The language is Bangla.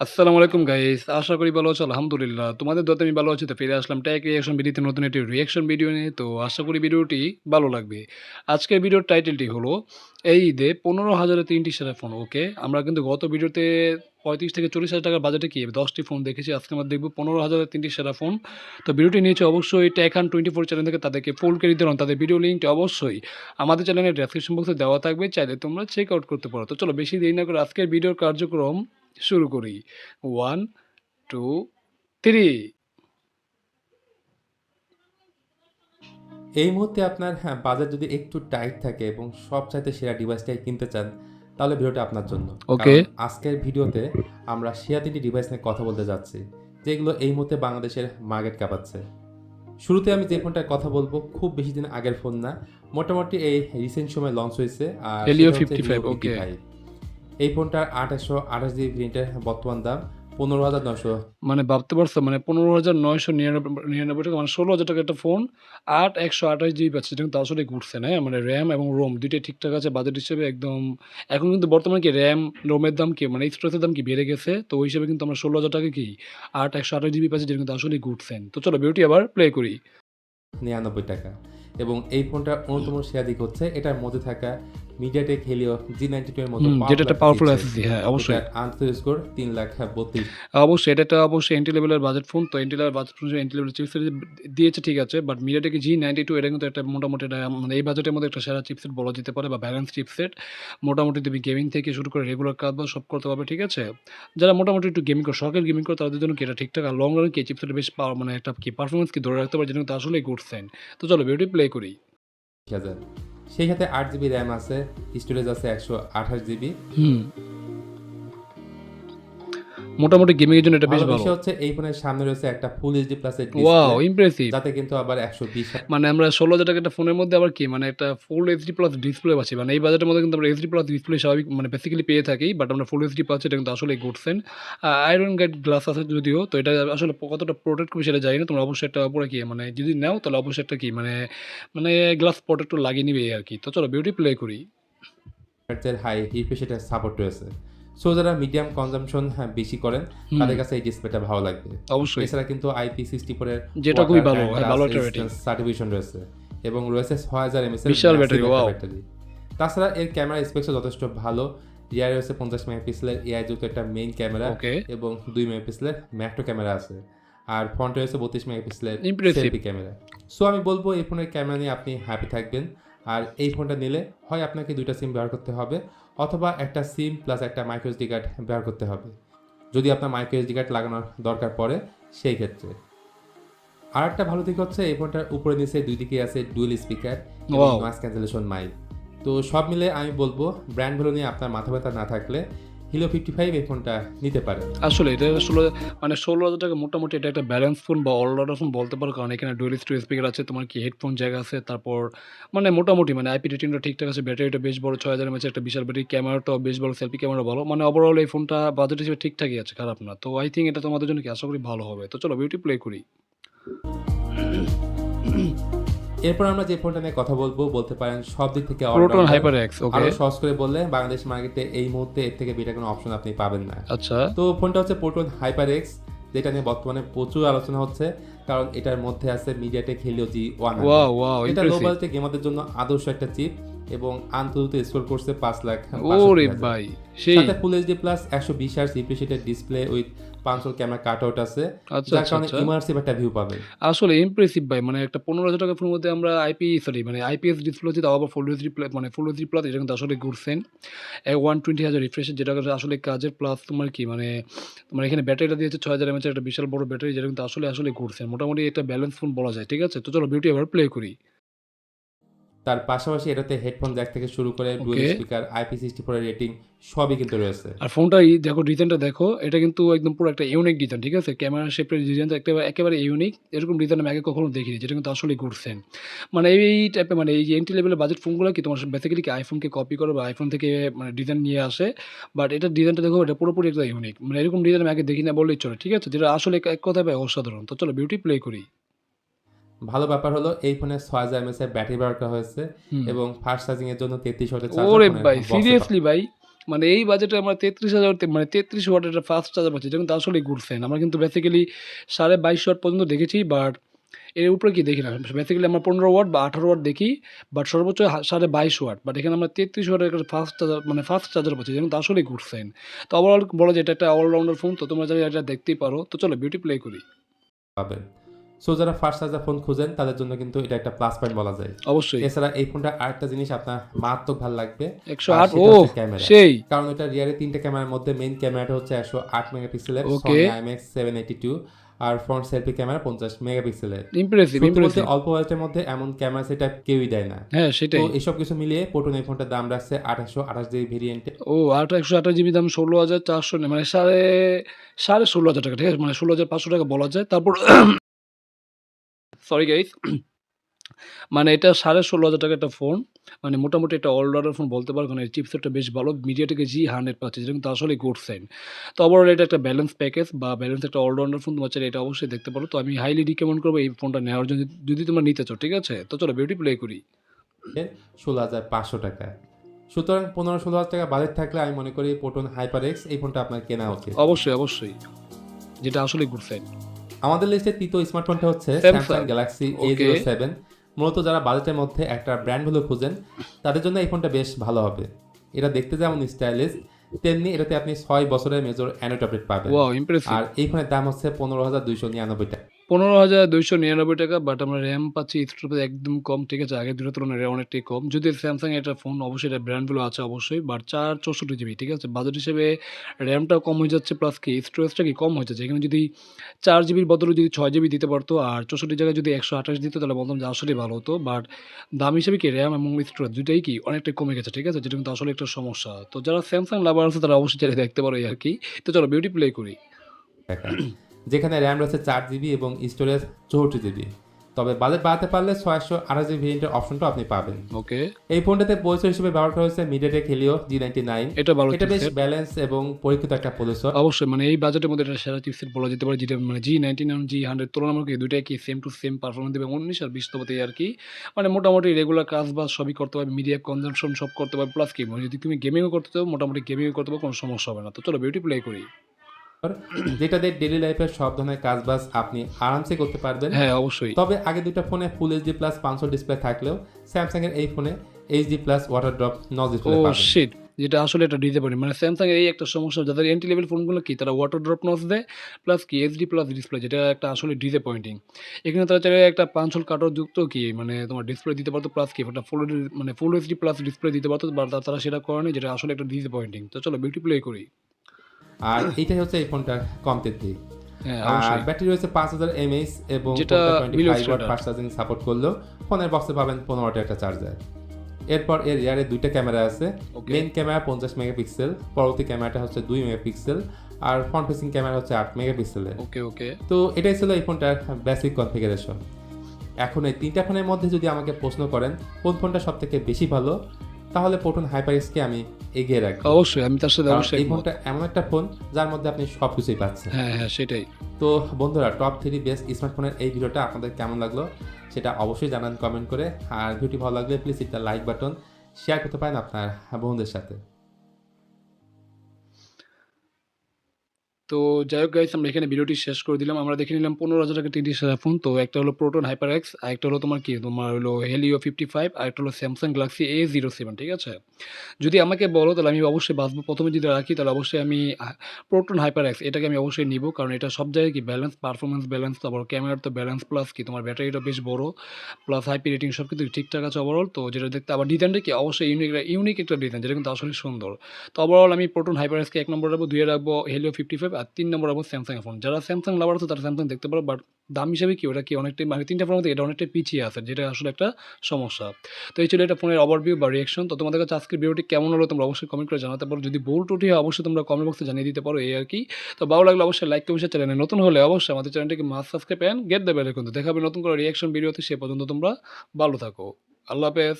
আসসালামু আলাইকুম গাইস। আশা করি ভালো আছো। আলহামদুলিল্লাহ। তোমাদের দোয়াতে আমি ভালো আছি। তো ফিরে আসলাম টেক রিঅ্যাকশন ভিডিওতে নতুন একটি রিঅ্যাকশন ভিডিও নিয়ে। তো আশা করি ভিডিওটি ভালো লাগবে। আজকের ভিডিওর টাইটেলটি হলো এই ঈদে ১৫,০০০ ৩টি সেরা ফোন। ওকে। আমরা কিন্তু গত ভিডিওতে ৩৫ থেকে ৪০,০০০ টাকার বাজেটে কি ১০টি ফোন দেখেছি। আজকে আমরা দেখব ১৫,০০০ ৩টি সেরা ফোন। তো ভিডিওটি নিয়েছে অবশ্যই টেকহান্ট 24 চ্যানেল থেকে। তাদেরকে ফুল ক্রেডিট দিলাম। তাদের ভিডিও লিঙ্কটি অবশ্যই আমাদের চ্যানেলের ডেসক্রিপশন বক্সে দেওয়া থাকবে। চাইলে তোমরা চেক আউট করতে পারো। তো চলো বেশি দেরি না করে আজকের ভিডিওর কার্যক্রম শুরু করি। 1 2 3। এই মুহূর্তে আপনার বাজেট যদি একটু টাইট থাকে এবং সবচাইতে সেরা ডিভাইসটাই কিনতে চান, তাহলে ভিডিওটা আপনার জন্য। ওকে। কারণ আজকের ভিডিওতে আমরা সেরা ৩টি ডিভাইস নিয়ে কথা বলতে যাচ্ছি, যেগুলো এই মুহূর্তে বাংলাদেশের মার্কেট কাঁপাচ্ছে। শুরুতে আমি যে ফোনটার কথা বলবো খুব বেশি দিন আগের ফোন না, মোটামুটি এই রিসেন্ট সময় লঞ্চ হয়েছে, আর হেলিও সেটা হচ্ছে Helio 55। ওকে। 55। এই ফোনটার ৮২৮ জিবি ভেরিয়েন্টের বর্তমান দাম ১৫,৯০০। মানে ভাবতে পারছো মানে ১৫,৯৯৯ টাকা মানে ১৬,০০০ টাকা একটা ফোন ৮ 128 জিবি পাচ্ছে। এটা কিন্তু আসলে ঘুরছে না, মানে র্যাম এবং রোম দুইটাই ঠিকঠাক আছে বাজেট হিসেবে একদম। এখন কিন্তু বর্তমানে কি র্যাম রোমের দাম কি মানে স্টোরেজের দাম কি বেড়ে গেছে, তো ওই হিসেবে কিন্তু আমরা ১৬,০০০ টাকা কি ৮ 128 জিবি পাচ্ছি, যেটা কিন্তু আসলে ঘুরছেন। তো চলো ভিডিওটি আবার প্লে করি। ৯৯ টাকা। এবং এই ফোনটার অন্যতম সেরা দিক হচ্ছে এটার মধ্যে থাকা মিডিয়াটেক হেলিও G92 এর মতো যেটা পাওয়ারফুল একটা একটা পাওয়ারফুল চিপসেট। এসএসডি, হ্যাঁ অবশ্যই। এটার আন্তঃ স্কোর ৩,৩২,০০০। অবশ্যই এটা একটা অবশ্যই এন্ট্রি লেভেলের বাজেট ফোন। তো entry level budget phone entry level chipset দিয়েছে ঠিক আছে। বাট MediaTek G92 এটা কিন্তু একটা মোটামুটি এটা মানে এই বাজেটের মধ্যে একটা সেরা চিপসেট বলা যেতে পারে বা ব্যালেন্স চিপসেট। মোটামুটি তুমি গেমিং থেকে শুরু করে রেগুলার কাজ বা সব করতে পারবে, ঠিক আছে? যারা মোটামুটি একটু গেমিং করে শখের গেমিং করে তাদের জন্য কি এটা ঠিকঠাক। আর লং রানে কি চিপসেটের বেশ পাওয়ার মানে একটা কি পারফরম্যান্স কি ধরে রাখতে পারে, যেটা কিন্তু আসলেই ঘুরছেন। তো চলো ভিডিওটি প্লে করি। সেই সাথে 8 জিবি র্যাম আছে, স্টোরেজ আছে ১২৮ জিবি। হুম। মোটামুটি গেমিং এর জন্য এটা বেশ ভালো ভালো। বিষয় হচ্ছে এই ফোনের সামনে রয়েছে একটা ফুল এইচডি প্লাসের ওয়াও! Display, impressive. যাতে কিন্তু আবার ১২০ মানে আমরা ১৬,০০০ টাকার একটা ফোনের মধ্যে আবার কি মানে একটা ফুল এইচডি প্লাস ডিসপ্লে পাচ্ছি। মানে এই বাজেটের মধ্যে কিন্তু আমরা এইচডি প্লাস ডিসপ্লে স্বাভাবিক মানে বেসিক্যালি পেয়ে থাকি। বাট আমরা ফুল এইচডি পাচ্ছি, এটা কিন্তু আসলেই গুডসেন। আয়রন গাইড গ্লাস আছে যদিও। তো এটা আসলে কতটা প্রোটেক্ট করবে সেটা জানি না। তোমরা অবশ্যই একটা পরে কি মানে যদি নাও তাহলে অবশ্যই একটা কি মানে মানে গ্লাস প্রোটেক্টর লাগিয়ে নিবে এই আরকি। তো চলো ভিডিওটি প্লে করি। হার্টজের হাই রিফ্রেশ রেটের সাপোর্ট রয়েছে। সো যারা মিডিয়াম কনজাম্পশন বেশি করেন, হুম, তাদের কাছে এই ডিসপ্লেটা ভালো লাগবে। অবশ্যই। এছাড়া কিন্তু IP64 এর যেটা খুবই ওয়াটার ভালো। অ্যান্ড হ্যাঁ, ভালো ডাস্ট একটা রেটিং। রেজিস্ট্যান্স সার্টিফিকেশন রয়েছে এবং রয়েছে ৬০০০ এমএএইচ এর বিশাল ম্যাসিভ ব্যাটারি, একটা ওয়াও! ব্যাটারি। তাছাড়া এর ক্যামেরা স্পেকসও যথেষ্ট ভালো। রিয়ার রয়েছে 50 মেগাপিক্সেলের এআই যুক্ত একটা মেইন ক্যামেরা ওকে, এবং 2 মেগাপিক্সেলের ম্যাক্রো ক্যামেরা আছে। আর ফ্রন্টে রয়েছে 32 মেগাপিক্সেলের ইমপ্রেসিভ। Selfie camera. সো আমি বলব এই ফোনের ক্যামেরা নিয়ে আপনি হ্যাপি থাকবেন। আর এই ফোনটা নিলে হয় আপনাকে ২ টা সিম ব্যবহার করতে হবে, অথবা একটা সিম প্লাস একটা মাইক্রো এসডি কার্ড ব্যবহার করতে হবে। যদি আপনার মাইক্রো এসডি কার্ড লাগানোর দরকার পড়ে সেই ক্ষেত্রে। আরেকটা ভালো দিক হচ্ছে এই ফোনটার উপরে নিচে ২ দিকেই আছে ডুয়াল স্পিকার এবং ওয়াও! Noise cancellation mic. তো সব মিলে আমি বলবো ব্র্যান্ড ভ্যালু নিয়ে আপনার মাথা ব্যথা না থাকলে Helio 55 এই ফোনটা নিতে পারেন। আসলে এটা আসলে মানে ১৬,০০০ টাকা মোটামুটি এটা একটা ব্যালেন্স ফোন বা অলরাউন্ডার ফোন বলতে পারো। কারণ এখানে ডুয়াল স্টোরেজ স্পিকার আছে, তোমার কি হেডফোন জায়গা আছে। তারপর মানে মোটামুটি মানে আইপি রেটিংটা ঠিকঠাক আছে। ব্যাটারিটা বেশ বড় ৬০০০ এমএএইচ একটা বিশাল ব্যাটারি। ক্যামেরাটাও বেশ বড়, সেলফি ক্যামেরা ভালো। মানে ওভারঅল এই ফোনটা বাজেট হিসেবে ঠিকঠাকই আছে, খারাপ না। তো আই থিংক এটা তোমাদের জন্য কি আশা করি ভালো হবে। তো চলো ভিডিওটি প্লে করি। এরপর আমরা যে ফোনটা নিয়ে কথা বলবো বলতে পারেন সব দিক থেকে Proton all rounder. Hyper X. Okay. আরো সহজ করে বললে বাংলাদেশ মার্কেটে এই মুহূর্তে এর থেকে বেটার কোনো অপশন আপনি পাবেন না। আচ্ছা। তো ফোনটা হচ্ছে Proton HyperX, যেটা নিয়ে বর্তমানে প্রচুর আলোচনা হচ্ছে, কারণ এটার মধ্যে আছে MediaTek Helio G100। Wow, wow! এটা লো ইমপ্রেসিভ। বাজেটে গেমারদের জন্য আদর্শ একটা চিপ এবং আন্তর্জাতিক স্কোর করছে ওরে ৫,৬৫,০০০। ভাই! সেই। সাথে full HD plus ১২০ hertz refresh রেটের ডিসপ্লে উইথ পাঁচল ক্যামেরা কাটআউট আছে, আচ্ছা, যার আচ্ছা, কারণে আচ্ছা। ইমার্সিভ একটা ভিউ পাবেন। আসলে ইমপ্রেসিভ ভাই। মানে একটা ১৫,০০০ টাকার ফোনের মধ্যে আমরা মানে আইপিএস ডিসপ্লে হচ্ছে, তাও আবার ফুল এইচডি মানে ফুল এইচডি প্লাস, এটা কিন্তু আসলে ঘুরছেন। 120 হাজার রিফ্রেশের, যেটা কিন্তু আসলে কাজের প্লাস তোমার কি মানে তোমার এখানে ব্যাটারিটা দিয়েছে ৬০০০ এমএএইচ একটা বিশাল বড় ব্যাটারি, যেটা কিন্তু আসলে ঘুরছেন। মোটামুটি এটা ব্যালেন্স ফোন বলা যায়। ঠিক আছে? তো চলো ভিডিও এবার প্লে করি। তার পাশাপাশি এটাতে হেডফোন জ্যাক থেকে শুরু করে ডুয়াল ওকে। স্পিকার, IP64 এর রেটিং সবই কিন্তু রয়েছে। আর ফোনটা দেখো ডিজাইনটা দেখো। এটা কিন্তু একদম পুরো একটা ইউনিক ডিজাইন। ঠিক আছে? ক্যামেরা শেপের ডিজাইনটা একেবারে ইউনিক। এরকম ডিজাইন আমি আগে কখনো দেখিনি। যেটা কিন্তু আসলেই ঘুরছেন। মানে এই টাইপের মানে এই যে এন্ট্রি লেভেলের বাজেট ফোনগুলো কি তোমার বেসিক্যালি কি আইফোনকে কপি করে বা আইফোন থেকে মানে ডিজাইন নিয়ে আসে। বাট এটার ডিজাইনটা দেখো, এটা পুরোপুরি একটা ইউনিক। মানে এরকম ডিজাইন আমি আগে দেখি না বললেই চলে। ঠিক আছে? যেটা আসলে এক কথায় ভাই অসাধারণ। তো চলো ভিডিওটি প্লে করি। ভালো ব্যাপার হলো এই ফোনে ৬০০০ এমএএইচ এর ব্যাটারি ব্যবহার করা হয়েছে হুম। এবং ফাস্ট চার্জিং এর জন্য ৩৩ ওয়াটের চার্জার ওরে ফোনের ভাই! বক্সে সিরিয়াসলি ভাই? মানে এই বাজেটে আমরা ৩৩,০০০ মানে ৩৩ ওয়াটের একটা ফাস্ট চার্জার পাচ্ছি, যেটা কিন্তু আসলেই গুড সাইন। আমরা কিন্তু বেসিক্যালি 22.5 ওয়াট পর্যন্ত দেখেছি, বাট এর উপরে কি দেখি না। বেসিক্যালি আমরা 15 ওয়াট বা 18 ওয়াট দেখি, বাট সর্বোচ্চ 22.5 ওয়াট। বাট এখানে আমরা 33 ওয়াটের একটা ফাস্ট চার্জার, মানে ফাস্ট চার্জার পাচ্ছি, যেটা কিন্তু আসলেই গুড সাইন। তো ওভারঅল বলা যায় এটা একটা অলরাউন্ডার ফোন। তো তোমরা চাইলে এটা দেখতেই পারো। তো চলো বিউটি প্লে করি। পাবেন। সো যারা ফাস্ট চার্জার ফোন খুঁজেন তাদের জন্য কিন্তু এটা একটা প্লাস পয়েন্ট বলা যায়। অবশ্যই এছাড়া এই ফোনটার আরেকটা জিনিস আপনার মারাত্মক ভালো লাগবে, আর 108 সেটা ও হচ্ছে ক্যামেরা। সেই কারণ এটা রিয়ারের 3টে ক্যামেরার মধ্যে মেইন ক্যামেরাটা হচ্ছে 108 মেগাপিক্সেলের ওকে, Sony IMX 782, আর ফ্রন্ট সেলফি ক্যামেরা 50 মেগাপিক্সেলের। ইমপ্রেসিভ সত্যি বলতে ইমপ্রেসিভ। অল্প বাজেটের মধ্যে এমন ক্যামেরা সেটআপ কেউই দেয় না। হ্যাঁ তো সেটাই। এসব কিছু মিলিয়ে প্রোটন এই ফোনটার দাম রাখছে 2828 জিবি ভেরিয়েন্টে। ও 128 জিবি দাম 16,400, মানে সাড়ে 16,500 টাকা, ঠিক আছে, মানে 16,500 টাকা বলা যায়। তারপর সরি গাইস, মানে এটা 16,500 টাকা একটা ফোন, মানে মোটামুটি একটা অলরাউন্ডার ফোন বলতে পারো। কারণ এর চিপসেটটা বেশ ভালো, মিডিয়াটেকের G100 পাচ্ছে, যেটা কিন্তু আসলে গুড সাইন। তো ওভারঅল এটা একটা ব্যালেন্স প্যাকেজ বা ব্যালেন্স একটা অলরাউন্ডার ফোন। তোমার চাইলে এটা অবশ্যই দেখতে পারো। তো আমি হাইলি রিকমেন্ড করবো এই ফোনটা নেওয়ার জন্য, যদি তোমরা নিতে চাও, ঠিক আছে। তো চলো বিউটি প্লে করি। 16,500 টাকা। সুতরাং 15-16 হাজার টাকা বাজেট থাকলে আমি মনে করি প্রোটন হাইপার এক্স এই ফোনটা আপনার কেনা উচিত। অবশ্যই অবশ্যই, যেটা আসলে গুড সাইন। আমাদের লিস্টে তৃতীয় স্মার্টফোনটা হচ্ছে স্যামসাং, স্যামসাং গ্যালাক্সি ওকে। A07। মূলত যারা বাজেটের মধ্যে একটা ব্র্যান্ড ভ্যালু খুঁজেন তাদের জন্য এই ফোনটা বেশ ভালো হবে। এটা দেখতে যেমন স্টাইলিশ, তেমনি এটাতে আপনি 6 বছরের মেজর অ্যান্ড্রয়েড আপডেট পাবেন। Wow impressive. আর এই ফোনের দাম হচ্ছে 15,299 টাকা। 15,299 টাকা, বাট আমরা র্যাম পাচ্ছি স্টোরেজ একদম কম, ঠিক আছে। আগের দুটোর তুলনায় র্যাম অনেকটাই কম। যদি স্যামসাং একটা ফোন, অবশ্যই এটা ব্র্যান্ডগুলো আছে অবশ্যই, বাট 464 জিবি, ঠিক আছে। বাজেট হিসেবে র্যামটাও কম হয়ে যাচ্ছে, প্লাস কি স্টোরেজটা কি কম হয়ে যাচ্ছে। এখানে যদি 4 জিবির বদলে যদি 6 জিবি দিতে পারতো, আর 64 জায়গায় যদি 128 দিত, তাহলে বলতাম যে আসলেই ভালো হতো। বাট দাম হিসেবে কি র্যাম এবং স্টোরেজ দুটাই কি অনেকটাই কমে গেছে, ঠিক আছে, যেটা কিন্তু আসলে একটা সমস্যা। তো যারা স্যামসাং লাভার আছে তারা অবশ্যই চাইলে দেখতে পারো এই আর কি। তো চলো বিউটি প্লে করি। যেখানে র্যাম রয়েছে 4 জিবি এবং স্টোরেজ 64 জিবি। তবে বাজেট বাড়াতে পারলে 628 জিবি ভেরিয়েন্টের অপশনটাও আপনি পাবেন। ওকে, এই ফোনটাতে প্রসেসর হিসেবে ব্যবহার করা হয়েছে মিডিয়াটেক হেলিও G99। এটা ভালো এটা বেশ চিপসেট। ব্যালেন্স এবং পরীক্ষিত একটা প্রসেসর। অবশ্যই, মানে এই বাজেটের মধ্যে এটা সেরা চিপসেট বলা যেতে পারে, যেটা মানে G99 এবং G100 তুলনামূলক এই দুইটাই কি সেম টু সেম পারফরম্যান্স দেবে। 19 আর 20 তবুতে আর কি, মানে মোটামুটি রেগুলার কাজ বাজ সবই করতে পারবে, মিডিয়া কনজাম্পশন সব করতে পারবে, প্লাস কি মানে যদি তুমি গেমিংও করতে চাও, মোটামুটি গেমিংও করতে পারবে, কোনো সমস্যা হবে না। তো চলো বিউটি প্লে করি। যেটাতে ডেইলি লাইফের সব ধরনের কাজবাজ আপনি আরামসে করতে পারবেন। হ্যাঁ অবশ্যই। তবে আগে দুটো ফোনে ফুল এইচডি প্লাস 500 ডিসপ্লে থাকলেও স্যামসাং এর এই ফোনে এইচডি প্লাস ওয়াটার ড্রপ নজ ও ডিসপ্লে পাবেন। শিট, যেটা আসলে একটা ডিসঅ্যাপয়েন্ট, মানে স্যামসাং এর এই একটা সমস্যা, যাদের এন্ট্রি লেভেল ফোনগুলো কি তারা ওয়াটার ড্রপ নচ দেয়, প্লাস কি এইচডি প্লাস ডিসপ্লে, যেটা একটা আসলে ডিসঅ্যাপয়েন্টিং। এখানে তারা চাইলে একটা পাঁচল কাটার যুক্ত কি মানে তোমার ডিসপ্লে দিতে পারতো, প্লাস কি একটা ফুল, মানে ফুল এইচডি প্লাস ডিসপ্লে দিতে পারতো, বাট তারা সেটা করেনি, যেটা আসলে একটা ডিসঅ্যাপয়েন্টিং। তো চলো বিউটি প্লে করি। আর এইটাই হচ্ছে এই ফোনটার কমপ্লিট দিক। হ্যাঁ আর অবশ্যই, ব্যাটারি রয়েছে 5000 mAh এবং যেটা ফোনটা below 25 watt standard। Fast charging support করলেও ফোনের বক্সে পাবেন 15 ওয়াটের একটা চার্জার। এরপর এর রিয়ারে দুইটা ক্যামেরা আছে। ওকে মেইন ক্যামেরা 50 মেগাপিক্সেল, পরবর্তী ক্যামেরাটা হচ্ছে 2 মেগাপিক্সেল, আর ফ্রন্ট ফেসিং ক্যামেরা হচ্ছে 8 মেগাপিক্সেলের। ওকে ওকে। তো এটাই ছিল এই ফোনটার বেসিক কনফিগারেশন। এখন এই তিনটা ফোনের মধ্যে যদি আমাকে প্রশ্ন করেন কোন ফোনটা সবথেকে বেশি ভালো, তাহলে প্রোটন হাইপার এক্সকে আমি এগিয়ে রাখবো। অবশ্যই আমি তার সাথে কারণ অবশ্যই এই একমত। ফোনটা এমন একটা ফোন যার মধ্যে আপনি সব কিছুই পাচ্ছেন। হ্যাঁ হ্যাঁ সেটাই। তো বন্ধুরা, টপ 3 বেস্ট স্মার্টফোনের এই ভিডিওটা আপনাদের কেমন লাগলো সেটা অবশ্যই জানান কমেন্ট করে। আর ভিডিওটি ভালো লাগলে প্লিজ একটা লাইক বাটন শেয়ার করতে পারেন আপনার বন্ধুদের সাথে। তো যাই হোক গাইস, আমরা এখানে ভিডিওটি শেষ করে দিলাম। আমরা দেখে নিলাম 15,000 টাকা তিনটি সেরা ফোন। তো একটা হলো প্রোটন হাইপার এক্স, আর একটা হলো তোমার কি তোমার হলো হেলিও 55, আর একটা হলো স্যামসাং গ্যালাক্সি A07, ঠিক আছে। যদি আমাকে বলো তাহলে আমি অবশ্যই বাঁচবো, প্রথমে যদি রাখি তাহলে অবশ্যই আমি প্রোটন হাইপার এক্স এটাকে আমি অবশ্যই নিব, কারণ এটা সব জায়গায় কি ব্যালেন্স, পারফরমেন্স ব্যালেন্স, তারপর ক্যামেরার তো ব্যালেন্স, প্লাস কি তোমার ব্যাটারিটা বেশ বড়, প্লাস হাইপি রেটিং সব কিছু ঠিকঠাক আছে ওভারঅল। তো যেটা দেখতে আবার ডিজাইনটা কি অবশ্যই ইউনিক একটা ডিজাইন, যেটা কিন্তু আসলে সুন্দর। তো ওভারঅল আমি প্রোটন হাইপার এক্সকে 1 নম্বর রাখবো, 2 রাখবো হেলিও 55, আর 3 নম্বর রাখবো স্যামসাং ফোন। যারা স্যামসাং লাভার আছে তারা স্যামসাং দেখতে পারো, বাট দাম হিসেবে কি ওটা কি অনেকটাই, মানে 3টা ফোনের মধ্যে এটা অনেকটাই পিছিয়ে আছে, যেটা আসলে একটা সমস্যা। তো এই ছিল এটা ফোনের ওভারভিউ বা রিয়াকশন। তো তোমাদের কাছে আজকের ভিডিওটি কেমন হলো তোমরা অবশ্যই কমেন্ট করে জানাতে পারো। যদি ভুল ত্রুটি হয় অবশ্যই তোমরা কমেন্ট বক্সে জানিয়ে দিতে পারো, এই আর কি। তো ভালো লাগলে অবশ্যই লাইক কমেন্ট, চ্যানেলে নতুন হলে অবশ্যই আমাদের চ্যানেলটিকে must subscribe and get the bell icon. দেখা হবে নতুন করে রিয়াকশন ভিডিওতে, সে পর্যন্ত তোমরা ভালো থাকো। আল্লাহ হাফেজ।